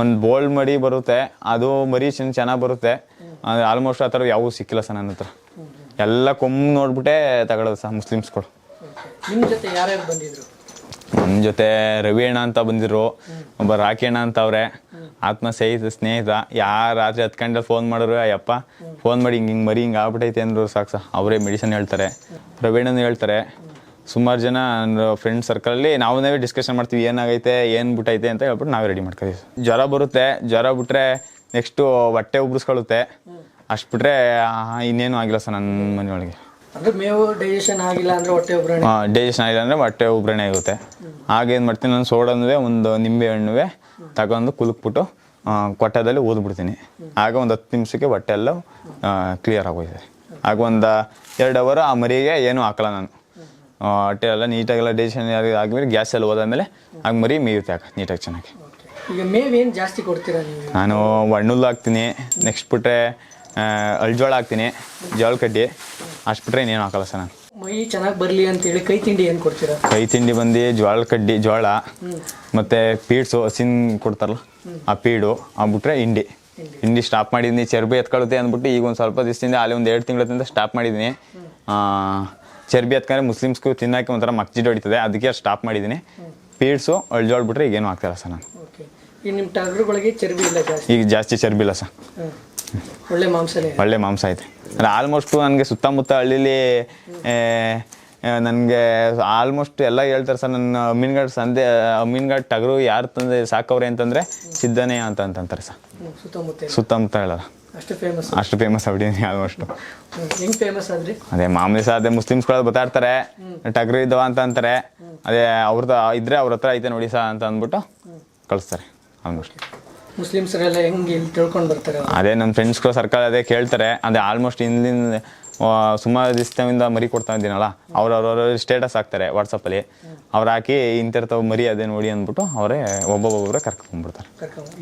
ಒಂದು ಬೋಲ್ಡ್ ಮರಿ ಬರುತ್ತೆ, ಅದು ಮರಿ ಚೆನ್ನಾಗಿ ಬರುತ್ತೆ. ಆಲ್ಮೋಸ್ಟ್ ಆ ಥರ ಯಾವೂ ಸಿಕ್ಕಿಲ್ಲ ಸರ್ ನನ್ನ ಹತ್ರ. ಎಲ್ಲ ಕೊಂಬು ನೋಡ್ಬಿಟ್ಟೆ ತಗೊಳ್ಳೋದು ಸರ್ ಮುಸ್ಲಿಮ್ಸ್ಗಳು. ನಿಮ್ಮ ಜೊತೆ ಯಾರ್ಯಾರು ಬಂದಿದ್ರು? ನನ್ನ ಜೊತೆ ರವಿ ಅಣ್ಣ ಅಂತ ಬಂದಿರು, ಒಬ್ಬ ರಾಕಿ ಅಣ್ಣ ಅಂತ ಅವ್ರೆ, ಆತ್ಮ ಸ್ನೇಹಿತ. ಯಾರು ರಾತ್ರಿ 10 ಗಂಟೆ ಫೋನ್ ಮಾಡಿದ್ರು, ಅಯ್ಯಪ್ಪ ಫೋನ್ ಮಾಡಿ ಹಿಂಗೆ ಮರಿ ಹಿಂಗೆ ಆಗ್ಬಿಟ್ಟೈತೆ ಅಂದರು ಸಾಕು ಅವರೇ ಮೆಡಿಸಿನ್ ಹೇಳ್ತಾರೆ. ರವಿ ಅಣ್ಣನೂ ಹೇಳ್ತಾರೆ. ಸುಮಾರು ಜನ ನನ್ನ ಫ್ರೆಂಡ್ ಸರ್ಕಲಲ್ಲಿ ನಾವೇ ಡಿಸ್ಕಷನ್ ಮಾಡ್ತೀವಿ, ಏನಾಗೈತೆ ಏನು ಬಿಟ್ಟೈತೆ ಅಂತ ಹೇಳ್ಬಿಟ್ಟು ನಾವೇ ರೆಡಿ ಮಾಡ್ತೀವಿ. ಜ್ವರ ಬರುತ್ತೆ, ಜ್ವರ ಬಿಟ್ರೆ ನೆಕ್ಸ್ಟು ಹೊಟ್ಟೆ ಉಬ್ರಿಸ್ಕೊಳ್ಳುತ್ತೆ, ಅಷ್ಟು ಬಿಟ್ರೆ ಇನ್ನೇನು ಆಗಿಲ್ಲ ಸರ್ ನನ್ನ ಮನೆಯೊಳಗೆ. ಅಂದ್ರೆ ಮೇವು ಡೈಜೆಷನ್ ಆಗಿಲ್ಲ ಅಂದರೆ ಹೊಟ್ಟೆ ಉಬ್ರಣೆ, ಡೈಜೆಷನ್ ಆಗಿಲ್ಲ ಅಂದರೆ ಹೊಟ್ಟೆ ಉಬ್ರಣೆ ಆಗುತ್ತೆ. ಆಗೇನು ಮಾಡ್ತೀನಿ ನಾನು, ಸೋಡನ್ನುವೆ ಒಂದು ನಿಂಬೆ ಹಣ್ಣುವೆ ತಗೊಂಡು ಕುಲುಕ್ಬಿಟ್ಟು ಕೊಟ್ಟದಲ್ಲಿ ಊದ್ಬಿಡ್ತೀನಿ. ಆಗ ಒಂದು 10 ನಿಮಿಷಕ್ಕೆ ಹೊಟ್ಟೆ ಎಲ್ಲ ಕ್ಲಿಯರ್ ಆಗೋಯ್ತದೆ. ಆಗ ಒಂದು 2 ಅವರ್ ಆ ಮರಿಗೆ ಏನೂ ಹಾಕಲ್ಲ ನಾನು. ಹೊಟ್ಟೆ ಎಲ್ಲ ನೀಟಾಗೆಲ್ಲ ಡೈಜೆಷನ್ ಆದ್ಮೇಲೆ ಗ್ಯಾಸ್ ಎಲ್ಲ ಹೋದಾದ್ಮೇಲೆ ಆಗ ಮರಿ ಮೇಯುತ್ತೆ ನೀಟಾಗಿ ಚೆನ್ನಾಗಿ. ಈಗ ಮೇವು ಏನು ಜಾಸ್ತಿ ಕೊಡ್ತೀರಾ ನೀವು? ನಾನು ಒಣ್ಣುಲ್ಲು ಹಾಕ್ತೀನಿ, ನೆಕ್ಸ್ಟ್ ಬಿಟ್ಟರೆ ಅಳ್ಜೋಳ ಹಾಕ್ತೀನಿ, ಜೋಳ ಕಡ್ಡಿ, ಅಷ್ಟು ಬಿಟ್ರೆ ಇನ್ನೇನು ಹಾಕಲ್ಲ ಸರ್ ನಾನು. ಮೈ ಚೆನ್ನಾಗಿ ಬರಲಿ ಅಂತೇಳಿ ಕೈ ತಿಂಡಿ ಏನು ಕೊಡ್ತೀರಾ? ಕೈ ತಿಂಡಿ ಬಂದು ಜೋಳ ಕಡ್ಡಿ, ಜೋಳ ಮತ್ತು ಪೀಡ್ಸು ಹಸಿನ್ ಕೊಡ್ತಾರಲ್ಲ ಆ ಪೀಡು, ಆಗ್ಬಿಟ್ರೆ ಹಿಂಡಿ ಸ್ಟಾಪ್ ಮಾಡಿದ್ದೀನಿ. ಚರ್ಬಿ ಎತ್ಕೊಳುತ್ತೆ ಅಂದ್ಬಿಟ್ಟು ಈಗ ಒಂದು ಸ್ವಲ್ಪ ದಿವಸದಿಂದ ಅಲ್ಲಿ ಒಂದು 2 ತಿಂಗಳಿಂದ ಸ್ಟಾಪ್ ಮಾಡಿದ್ದೀನಿ. ಚರ್ಬಿ ಎತ್ಕೊಂಡ್ರೆ ಮುಸ್ಲಿಮ್ಸ್ಗೂ ತಿನ್ನೋಕೆ ಒಂಥರ ಮಕ್ಜಿಡ್ ಹೊಡಿತದೆ, ಅದಕ್ಕೆ ಸ್ಟಾಪ್ ಮಾಡಿದ್ದೀನಿ. ಪೀಡ್ಸು ಅಳ್ಜೋಳ ಬಿಟ್ರೆ ಈಗೇನು ಆಗ್ತಾಯಿಲ್ಲ ಸರ್ ನಾನು. ಈಗ ನಿಮ್ಮ ಟಗರುಗಳಿಗೆ ಚರ್ಬಿ ಇಲ್ಲ ಜಾಸ್ತಿ? ಈಗ ಜಾಸ್ತಿ ಚರ್ಬಿ ಇಲ್ಲ ಸರ್, ಒಳ್ಳೆ ಮಾಂಸನೇ, ಒಳ್ಳೆ ಮಾಂಸ ಐತೆ. ಅಂದರೆ ಆಲ್ಮೋಸ್ಟು ನನಗೆ ಸುತ್ತಮುತ್ತ ಹಳ್ಳಿಲಿ ನನಗೆ ಆಲ್ಮೋಸ್ಟ್ ಎಲ್ಲ ಹೇಳ್ತಾರೆ ಸರ್, ನನ್ನ ಅಮೀನ್ಘಾಟ್ ಟಗರು ಯಾರು ತಂದೆ ಸಾಕವ್ರೆ ಅಂತಂದರೆ ಸಿದ್ದನೇ ಅಂತಾರೆ ಸರ್. ಸುತ್ತಮುತ್ತ ಹೇಳಲ್ಲ, ಅಷ್ಟು ಫೇಮಸ್ ಆಗ್ಬಿಟ್ಟಿದ್ದೀನಿ ಆಲ್ಮೋಸ್ಟು. ಹೆಂಗೆ ಫೇಮಸ್ ಆದ್ರಿ? ಅದೇ ಮಾಮೂಲಿ ಸರ್, ಅದೇ ಮುಸ್ಲಿಮ್ಸ್ಗಳು ಬರ್ತಾಯಿರ್ತಾರೆ, ಟಗರು ಇದ್ದಾವ ಅಂತ ಅಂತಾರೆ. ಅದೇ ಅವ್ರದ್ದು ಇದ್ರೆ ಅವ್ರ ಹತ್ರ ಐತೆ ನೋಡಿ ಸರ್ ಅಂತ ಅಂದ್ಬಿಟ್ಟು ಕಳಿಸ್ತಾರೆ ಆಲ್ಮೋಸ್ಟ್. ಮುಸ್ಲಿಮ್ಸರೆಲ್ಲ ಹೆಂಗೆ ಇಲ್ಲಿ ತಿಳ್ಕೊಂಡು ಬರ್ತಾರೆ? ಅದೇ ನನ್ನ ಫ್ರೆಂಡ್ಸ್ಗಳು ಸರ್ಕಲ್ ಅದೇ ಕೇಳ್ತಾರೆ. ಅದೇ ಆಲ್ಮೋಸ್ಟ್ ಹಿಂದಿನ ಸುಮಾರು ದಿವಸದಿಂದ ಮರಿ ಕೊಡ್ತಾ ಇದ್ದೀನಲ್ಲ, ಅವ್ರವ್ರ ಸ್ಟೇಟಸ್ ಹಾಕ್ತಾರೆ ವಾಟ್ಸಪ್ಪಲ್ಲಿ. ಅವ್ರು ಹಾಕಿ ಇಂತಿರ್ತಾವೆ ಮರಿ ಅದೇ ನೋಡಿ ಅಂದ್ಬಿಟ್ಟು ಅವರೇ ಒಬ್ಬೊಬ್ಬರೇ ಕರ್ಕೊಂಡ್ಬಿಡ್ತಾರೆ.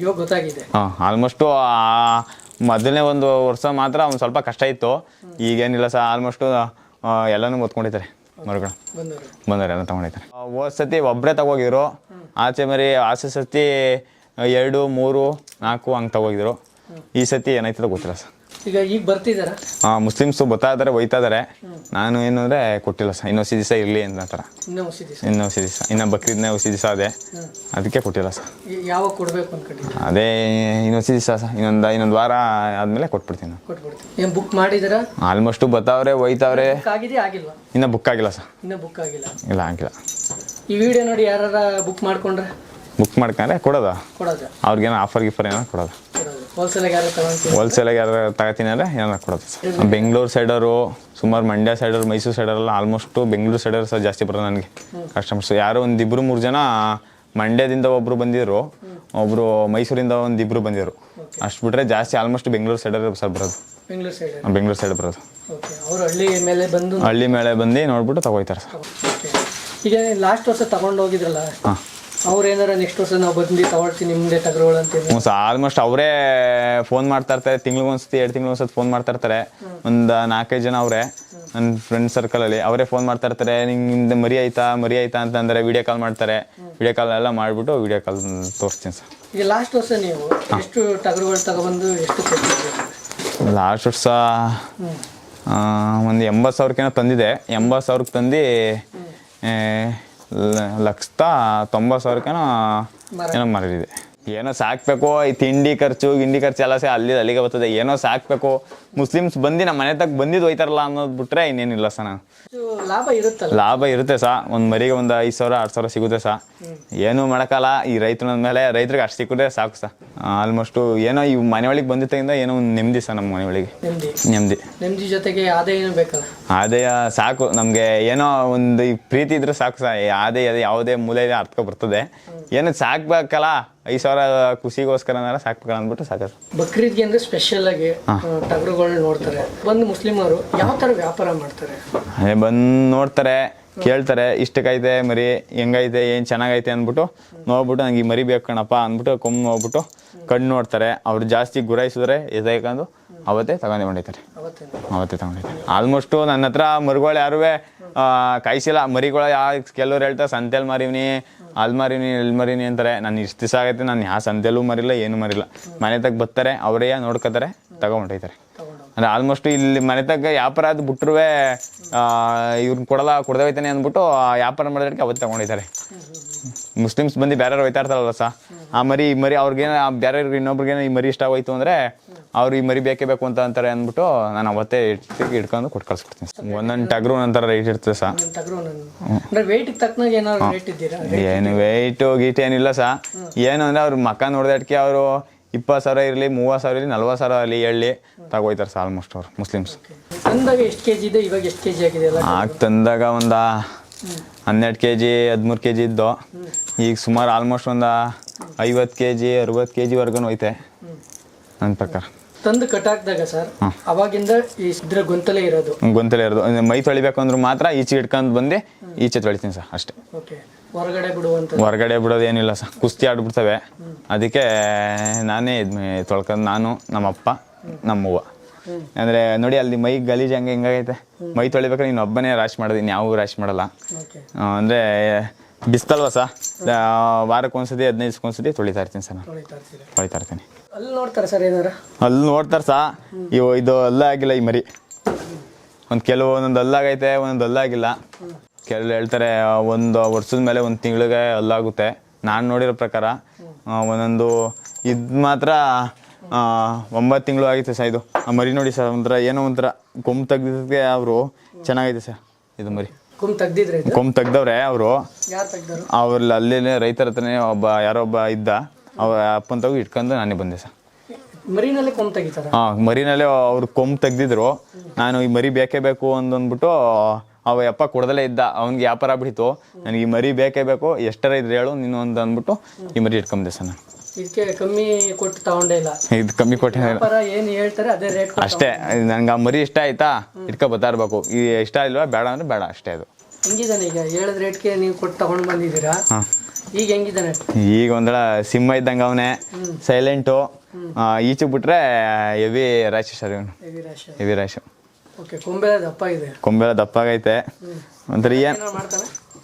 ಇವಾಗ ಗೊತ್ತಾಗಿದೆ. ಆಲ್ಮೋಸ್ಟು ಮೊದಲನೇ 1 ವರ್ಷ ಮಾತ್ರ ಒಂದು ಸ್ವಲ್ಪ ಕಷ್ಟ ಇತ್ತು. ಈಗೇನಿಲ್ಲ ಸರ್, ಆಲ್ಮೋಸ್ಟು ಎಲ್ಲನೂ ಒತ್ಕೊಂಡಿದ್ದಾರೆ ಮರಿಗಳು, ಬಂದವ್ರು ಎಲ್ಲ ತೊಗೊಂಡಿದ್ದಾರೆ. ಹೋದ ಸತಿ ಒಬ್ಬರೇ ತಗೋಗಿದ್ರು ಆಚೆ ಸತಿ 2, 3, 4 ಹಂಗೆ ತಗೋಗಿದ್ರು. ಈ ಸತಿ ಏನಾಯ್ತದ ಗೊತ್ತಿಲ್ಲ ಸರ್. ಈಗ ಬರ್ತಿದಾರ ಮುಸ್ಲಿಮ್ಸು ಬರ್ತಾ ಇದ್ದಾರೆ, ಒಯ್ತಾ ಇದ್ದಾರೆ. ನಾನು ಏನು ಅಂದರೆ ಕೊಟ್ಟಿಲ್ಲ ಸರ್, ಇನ್ನೂ 10 ದಿವಸ ಇರಲಿ ಅಂತ ಥರ. ಇನ್ನೂ 10 ದಿವಸ, ಇನ್ನು ಬಕ್ರೀದ್ನೇ 10 ದಿವಸ ಅದೇ, ಅದಕ್ಕೆ ಕೊಟ್ಟಿಲ್ಲ ಸರ್. ಯಾವಾಗ ಕೊಡಬೇಕು ಅನ್ಕೊಂಡಿದ್ದೀವಿ? ಅದೇ ಇನ್ನೂ 10 ದಿವಸ ಸರ್, ಇನ್ನೊಂದು ವಾರ ಆದಮೇಲೆ ಕೊಟ್ಬಿಡ್ತೀನಿ. ಏನು ಬುಕ್ ಮಾಡಿದ್ದೀರಾ? ಆಲ್ಮೋಸ್ಟು ಬರ್ತಾವ್ರೆ, ಒಯ್ತಾವ್ರೆ. ಆಗಿಲ್ವಾ? ಇನ್ನೂ ಬುಕ್ ಆಗಿಲ್ಲ ಸರ್. ಇನ್ನೂ ಬುಕ್ ಆಗಿಲ್ಲ? ಇಲ್ಲ, ಆಗಿಲ್ಲ. ಈ ವಿಡಿಯೋ ನೋಡಿ ಯಾರು ಬುಕ್ ಮಾಡ್ಕೊಂಡ್ರೆ ಬುಕ್ ಮಾಡ್ಕೊಂಡ್ರೆ ಕೊಡೋದು, ಅವ್ರಿಗೇನೋ ಆಫರ್ ಗಿಫರ್ ಏನೋ ಕೊಡೋದು. ಹೋಲ್ಸೇಲಾಗಿ ಯಾರು ತಗೋತೀನಿ ಅಂದರೆ ಏನೋ ಕೊಡೋದು ಸರ್. ಬೆಂಗಳೂರು ಸೈಡವರು, ಸುಮಾರು ಮಂಡ್ಯ ಸೈಡವ್ರು, ಮೈಸೂರು ಸೈಡವರೆಲ್ಲ ಆಲ್ಮೋಸ್ಟು ಬೆಂಗಳೂರು ಸೈಡವ್ರು ಸಹ ಜಾಸ್ತಿ ಬರೋದು ನನಗೆ ಕಸ್ಟಮರ್ಸು. ಯಾರೋ 1, 2, 3 ಜನ ಮಂಡ್ಯದಿಂದ ಒಬ್ಬರು ಬಂದಿದ್ರು, ಒಬ್ಬರು ಮೈಸೂರಿಂದ 1, 2 ಬಂದಿದ್ರು. ಅಷ್ಟು ಬಿಟ್ಟರೆ ಜಾಸ್ತಿ ಆಲ್ಮೋಸ್ಟ್ ಬೆಂಗಳೂರು ಸೈಡವ್ರು ಸರ್ ಬರೋದು. ಬೆಂಗಳೂರು ಸೈಡ್ ಬರೋದು. ಹಳ್ಳಿ ಮೇಲೆ ಬಂದು ನೋಡ್ಬಿಟ್ಟು ತಗೋಯ್ತಾರೆ ಸರ್. ಈಗ ಲಾಸ್ಟ್ ವರ್ಷ ತಗೊಂಡು ಹೋಗಿದ್ರಲ್ಲ, ಅವ್ರು ಏನಾರ ನೆಕ್ಸ್ಟ್ ವರ್ಷ ನಾವು ಬಂದು ತಗೊಳ್ತೀನಿ ನಿಮ್ಮದೇ ಟಗರುಗಳು ಅಂತ? ಹ್ಞೂ ಸರ್, ಆಲ್ಮೋಸ್ಟ್ ಅವರೇ ಫೋನ್ ಮಾಡ್ತಾ ಇರ್ತಾರೆ. ತಿಂಗ್ಳಿಗೊಂದ್ಸತಿ 2 ತಿಂಗಳಿಗೊಂದ್ಸತಿ ಫೋನ್ ಮಾಡ್ತಾ ಇರ್ತಾರೆ. ಒಂದು 4-5 ಜನ ಅವರೇ ನನ್ನ ಫ್ರೆಂಡ್ ಸರ್ಕಲಲ್ಲಿ ಅವರೇ ಫೋನ್ ಮಾಡ್ತಾ ಇರ್ತಾರೆ. ನಿಮ್ದು ಮರಿ ಆಯ್ತಾ ಅಂತಂದರೆ ವಿಡಿಯೋ ಕಾಲ್ ಮಾಡ್ತಾರೆ. ವಿಡಿಯೋ ಕಾಲ್ ಎಲ್ಲ ಮಾಡಿಬಿಟ್ಟು ವಿಡಿಯೋ ಕಾಲ್ ತೋರಿಸ್ತೀನಿ ಸರ್. ಈಗ ಲಾಸ್ಟ್ ವರ್ಷ ನೀವು ಎಷ್ಟು ಟಗರುಗಳು ತಗೊಬಂದು ಎಷ್ಟು ಕೊಟ್ಟಿದ್ದೀರಿ? ಲಾಸ್ಟ್ ವರ್ಷ ಒಂದು 80,000 ತಂದಿದೆ. 80,000 ತಂದು 1,90,000 ಏನೋ ಮಾರಿದೆ. ಏನೋ ಸಾಕಬೇಕು, ಈ ತಿಂಡಿ ಖರ್ಚು ಎಲ್ಲ ಅಲ್ಲಿಗೆ ಬರ್ತದೆ. ಏನೋ ಸಾಕಬೇಕು, ಮುಸ್ಲಿಮ್ಸ್ ಬಂದು ನಮ್ಮ ಮನೆ ತಕ್ಕ ಬಂದಿದ್ದು ಹೋಯ್ತಾರಲ್ಲ ಅನ್ನೋದು ಬಿಟ್ರೆ ಇನ್ನೇನಿಲ್ಲ ಸರ್. ನಾನು ಲಾಭ ಇರುತ್ತೆ ಸಾ, ಒಂದು ಮರಿಗೆ ಒಂದು 5,000 6,000 ಸಿಗುತ್ತೆ ಸಾ. ಏನೂ ಮಾಡೋಕ್ಕಲ್ಲ, ಈ ರೈತನ ಮೇಲೆ ರೈತರಿಗೆ ಅಷ್ಟು ಸಿಕ್ಕಿದ್ರೆ ಸಾಕು ಸಾ. ಆಲ್ಮೋಸ್ಟು ಏನೋ ಈ ಮನೆ ಒಳಗೆ ಬಂದಿದ್ದರಿಂದ ಏನೋ ಒಂದು ನೆಮ್ಮದಿ ಸರ್, ನಮ್ಮ ಮನೆ ಒಳಗೆ ನೆಮ್ಮದಿ ಜೊತೆಗೆ ಆದಾಯ ಬೇಕಲ್ಲ. ಆದಾಯ ಸಾಕು ನಮಗೆ, ಏನೋ ಒಂದು ಪ್ರೀತಿ ಇದ್ರೆ ಸಾಕು ಸಾ. ಆದಾಯ ಯಾವುದೇ ಮೂಲೆ ಅರ್ಥಕೊ ಬರ್ತದೆ. ಏನೋ ಸಾಕ್ಬೇಕಲ್ಲ, 5,000 ಖುಷಿಗೋಸ್ಕರ ಸಾಕ್ಬೇಕಲ್ಲ ಅಂದ್ಬಿಟ್ಟು ಸಾಕು. ಬಕ್ರೀದ್ಗೆ ಅಂದ್ರೆ ಸ್ಪೆಷಲ್ ಆಗಿ ಟಗರುಗಳನ್ನ ನೋಡ್ತಾರೆ. ಬಂದು ಮುಸ್ಲಿಮರು ಯಾವ ಥರ ವ್ಯಾಪಾರ ಮಾಡ್ತಾರೆ? ಅದೇ ಬಂದು ನೋಡ್ತಾರೆ, ಕೇಳ್ತಾರೆ, ಇಷ್ಟಕ್ಕೈತೆ ಮರಿ, ಹೆಂಗೈತೆ, ಏನು ಚೆನ್ನಾಗೈತೆ ಅಂದ್ಬಿಟ್ಟು ನೋಡ್ಬಿಟ್ಟು ನಂಗೆ ಈ ಮರಿ ಬೇಕು ಕಣಪ್ಪ ಅಂದ್ಬಿಟ್ಟು ಕೊಂಬ್ ನೋಡ್ಬಿಟ್ಟು ಕಣ್ಣು ನೋಡ್ತಾರೆ. ಅವ್ರು ಜಾಸ್ತಿ ಗುರಾಯಿಸಿದ್ರೆ ಎದೈಕೊಂಡು ಅವತ್ತೇ ತಗೊಂಡಿದ್ದಾರೆ. ಆಲ್ಮೋಸ್ಟು ನನ್ನ ಹತ್ರ ಮರಿಗಳು ಯಾರೂ ಕಾಯಿಸಿಲ್ಲ. ಮರಿಗಳು ಕೆಲವ್ರು ಹೇಳ್ತಾರೆ ಸಂತೆಯಲ್ಲಿ ಮಾರಿವ್ನಿ, ಅಲ್ಲಿ ಮಾರಿವ್ನಿ, ಎಲ್ಲಿ ಮಾರಿವ್ನಿ ಅಂತಾರೆ. ನಾನು ಇಷ್ಟು ದಿವಸ ಆಗೈತೆ ನಾನು ಯಾವ ಸಂತೆಯಲ್ಲೂ ಮರಿಲ್ಲ, ಏನೂ ಮರಿಲ್ಲ. ಮನೆ ತಗ ಬರ್ತಾರೆ, ಅವರೇ ನೋಡ್ಕೋತಾರೆ, ತಗೊಂಡೈತಾರೆ. ಅಂದರೆ ಆಲ್ಮೋಸ್ಟ್ ಇಲ್ಲಿ ಮನೆ ತಗ್ಗ ವ್ಯಾಪಾರ ಅದು ಬಿಟ್ರೂ ಇವ್ರನ್ನ ಕೊಡದೆ ಹೋಯ್ತಾನೆ ಅಂದ್ಬಿಟ್ಟು ವ್ಯಾಪಾರ ಮಾಡೋದಕ್ಕೆ ಅವತ್ತು ತಗೊಂಡಿದ್ದಾರೆ. ಮುಸ್ಲಿಮ್ಸ್ ಬಂದು ಬೇರೆ ಹೋಯ್ತಾ ಇರ್ತಾರಲ್ಲ ಆ ಮರಿ ಅವ್ರಿಗೇನೋ ಬೇರೆ ಇನ್ನೊಬ್ರಿಗೇನೋ ಈ ಮರಿ ಇಷ್ಟ ಆಗೋಯ್ತು ಅಂದರೆ ಅವ್ರು ಈ ಮರಿ ಬೇಕೇ ಬೇಕು ಅಂತ ಅಂತಾರೆ ಅಂದ್ಬಿಟ್ಟು ನಾನು ಅವತ್ತೇ ಹಿಡ್ಕೊಂಡು ಕೊಟ್ಟು ಕಳ್ಸ್ಕೊಡ್ತೀನಿ. ಒಂದೊಂದು ಟಗ್ರು ಒಂಥರ ರೇಟ್ ಇರ್ತದೆ ವೆಯ್ಟಿಗೆ ತಕ್ಕನಾಗ ಏನಾದ್ರು ರೇಟ್ ಇದ್ದೀರಾ? ಏನು ವೆಯ್ಟು ಗೀಟ್ ಏನಿಲ್ಲ ಏನು ಅಂದರೆ ಅವ್ರ ಮಕ್ಕ ನೋಡಿದಕ್ಕೆ ಅವರು 20,000 ಇರಲಿ 30,000 ಇರಲಿ 40,000 ಅಲ್ಲಿ ಹೇಳಿ ತಗೋಯ್ತಾರೆ ಆಲ್ಮೋಸ್ಟ್ ಅವ್ರು ಮುಸ್ಲಿಮ್ಸ್. ತಂದಾಗ ಎಷ್ಟು ಕೆಜಿ ಇದೆ, ಇವಾಗ ಎಷ್ಟು ಕೆಜಿ ಆಗಿದೆ? ಆಗ ತಂದಾಗ ಒಂದು 12 kg 13 kg ಇದ್ದು, ಈಗ ಸುಮಾರು ಆಲ್ಮೋಸ್ಟ್ ಒಂದು 50 kg 60 kg ವರ್ಗು ಹೋಯ್ತೆ ನನ್ನ ಪ್ರಕಾರ. ತಂದು ಕಟ್ಟಾಕ್ದಾಗ ಸರ್ ಅವಾಗಿಂದ ಇದ್ರ ಗೊಂತಲೇ ಇರೋದು ಮೈ ತೊಳಿಬೇಕು ಅಂದ್ರೂ ಮಾತ್ರ ಈಚೆ ಹಿಡ್ಕೊಂಡು ಬಂದು ಈಚೆ ತೊಳಿತೀನಿ ಸರ್ ಅಷ್ಟೇ. ಹೊರಗಡೆ ಬಿಡೋದು ಏನಿಲ್ಲ ಸರ್, ಕುಸ್ತಿ ಆಡ್ಬಿಡ್ತವೆ. ಅದಕ್ಕೆ ನಾನೇ ತೊಳ್ಕೊಂಡು ನಾನು ನಮ್ಮಪ್ಪ ನಮ್ಮವ್ವ ಅಂದರೆ ನೋಡಿ ಅಲ್ಲಿ ಮೈ ಗಲೀಜು ಹಿಂಗಾಗೈತೆ, ಮೈ ತೊಳಿಬೇಕಾದ್ರೆ ನೀನು ಒಬ್ಬನೇ ರಾಶಿ ಮಾಡೋದು, ಇನ್ಯಾವ ರಾಶಿ ಮಾಡಲ್ಲ. ಅಂದರೆ ಬಿಸ್ತಲ್ವ ವಾರಕ್ಕೆ ಒಂದ್ಸತಿ 15 ದಿವಸಕ್ಕೊಂದ್ಸತಿ ತೊಳಿತಾ ಇರ್ತೀನಿ ಸರ್, ನಾನು ತೊಳಿತಾ ಇರ್ತೀನಿ. ಅಲ್ಲಿ ನೋಡ್ತಾರೆ ಸರ್ ಏನಾರ? ಅಲ್ಲಿ ನೋಡ್ತಾರೆ ಇದು ಅಲ್ಲ ಆಗಿಲ್ಲ ಈ ಮರಿ, ಒಂದೊಂದು ಅಲ್ಲಾಗೈತೆ ಒಂದೊಂದು ಅಲ್ಲಾಗಿಲ್ಲ. ಕೆಲವು ಹೇಳ್ತಾರೆ 1 ವರ್ಷದ ಮೇಲೆ 1 ತಿಂಗಳಿಗೆ ಅಲ್ಲಾಗುತ್ತೆ. ನಾನು ನೋಡಿರೋ ಪ್ರಕಾರ ಒಂದೊಂದು ಇದು ಮಾತ್ರ 9 ತಿಂಗಳು ಆಗಿತ್ತು ಸರ್. ಇದು ಆ ಮರಿ ನೋಡಿ ಸರ್, ಒಂಥರ ಏನೋ ಒಂಥರ ಕೊಂಬು ತೆಗ್ದಿದ್ದಕ್ಕೆ ಅವರು ಚೆನ್ನಾಗೈತೆ ಸರ್. ಇದು ಮರಿ ಕೊಂಬು ತೆಗ್ದವ್ರೆ ಅವರು, ಅವ್ರಲ್ಲಿ ಅಲ್ಲೇ ರೈತರ ಹತ್ರನೇ ಯಾರೋ ಒಬ್ಬ ಇದ್ದ, ಅವ್ರ ಅಪ್ಪನ ತಗೋ ಇಟ್ಕೊಂಡು ನಾನೇ ಬಂದೆ ಸರ್. ಮರಿನಲ್ಲೇ ಕೊಂಬು ತೆಗಿತಾರೆ? ಮರಿನಲ್ಲೇ ಅವ್ರು ಕೊಂಬು ತೆಗ್ದಿದ್ರು. ನಾನು ಈ ಮರಿ ಬೇಕೇ ಬೇಕು ಅಂದ್ಬಿಟ್ಟು ಅವ ಅಪ್ಪ ಕೊಡದಲ್ಲೇ ಇದ್ದ, ಅವ್ನಿಗೆ ವ್ಯಾಪಾರ ಬಿಡ್ತು. ನನಗೆ ಈ ಮರಿ ಬೇಕೇ ಬೇಕು, ಎಷ್ಟರ ಇದ್ರೆ ಹೇಳು ನೀನು ಅಂತ ಅಂದ್ಬಿಟ್ಟು ಈ ಮರಿ ಇಟ್ಕೊಂಡೆ ಸರ್. ನಾನು ಇದಕ್ಕೆ ಕಮ್ಮಿ ಕೊಟ್ಟು ತಗೊಂಡೇ ಇಲ್ಲ, ಇದು ಕಮ್ಮಿ ಕೊಟ್ಟಿಲ್ಲ, ಏನು ಹೇಳ್ತಾರೆ ಅದೇ ರೇಟ್ ಅಷ್ಟೇ. ನಂಗೆ ಆ ಮರಿ ಇಷ್ಟ ಆಯ್ತಾ ಇಟ್ಕೊ ಬರ್ತಾ ಇರ್ಬೇಕು, ಈ ಇಷ್ಟ ಇಲ್ವಾ ಬೇಡ ಅಂದ್ರೆ ಬೇಡ ಅಷ್ಟೇ. ಅದು ಹೆಂಗಿದಾನೆ ಈಗ? ಹೇಳಿದ ರೇಟ್ಗೆ ನೀವು ಕೊಟ್ಟು ತಗೊಂಡು ಬಂದಿದ್ದೀರಾ, ಈಗ ಹೆಂಗಿದ್ದಾನೆ? ಈಗ ಒಂದಳ ಸಿಂಹ ಇದ್ದಂಗೆ ಅವನೇ, ಸೈಲೆಂಟು. ಈಚೆ ಬಿಟ್ರೆ ಹೆವಿ ರಾಶಿ ಸರ್, ಇವನು ಹೆವಿ ರಾಶಿ. ಕೊಂಬೆಲ್ಲ ದಪ್ಪಾಗೈತೆ. ಒಂಥರ ಏನು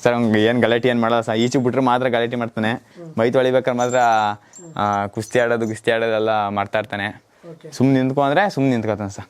ಸರ್ ಅವ್ನಿಗೆ ಏನು ಗಲಾಟೆ ಏನು ಮಾಡಲ್ಲ ಸರ್, ಈಚೆ ಬಿಟ್ರೆ ಮಾತ್ರ ಗಲಾಟೆ ಮಾಡ್ತಾನೆ. ಮೈ ತೊಳಿಬೇಕಾದ್ರೆ ಮಾತ್ರ ಕುಸ್ತಿ ಆಡೋದು ಎಲ್ಲ ಮಾಡ್ತಾ ಇರ್ತಾನೆ. ಸುಮ್ಮನೆ ನಿಂತ್ಕೊ ಅಂದರೆ ಸುಮ್ಮನೆ ನಿಂತ್ಕೊತಾನೆ ಸರ್.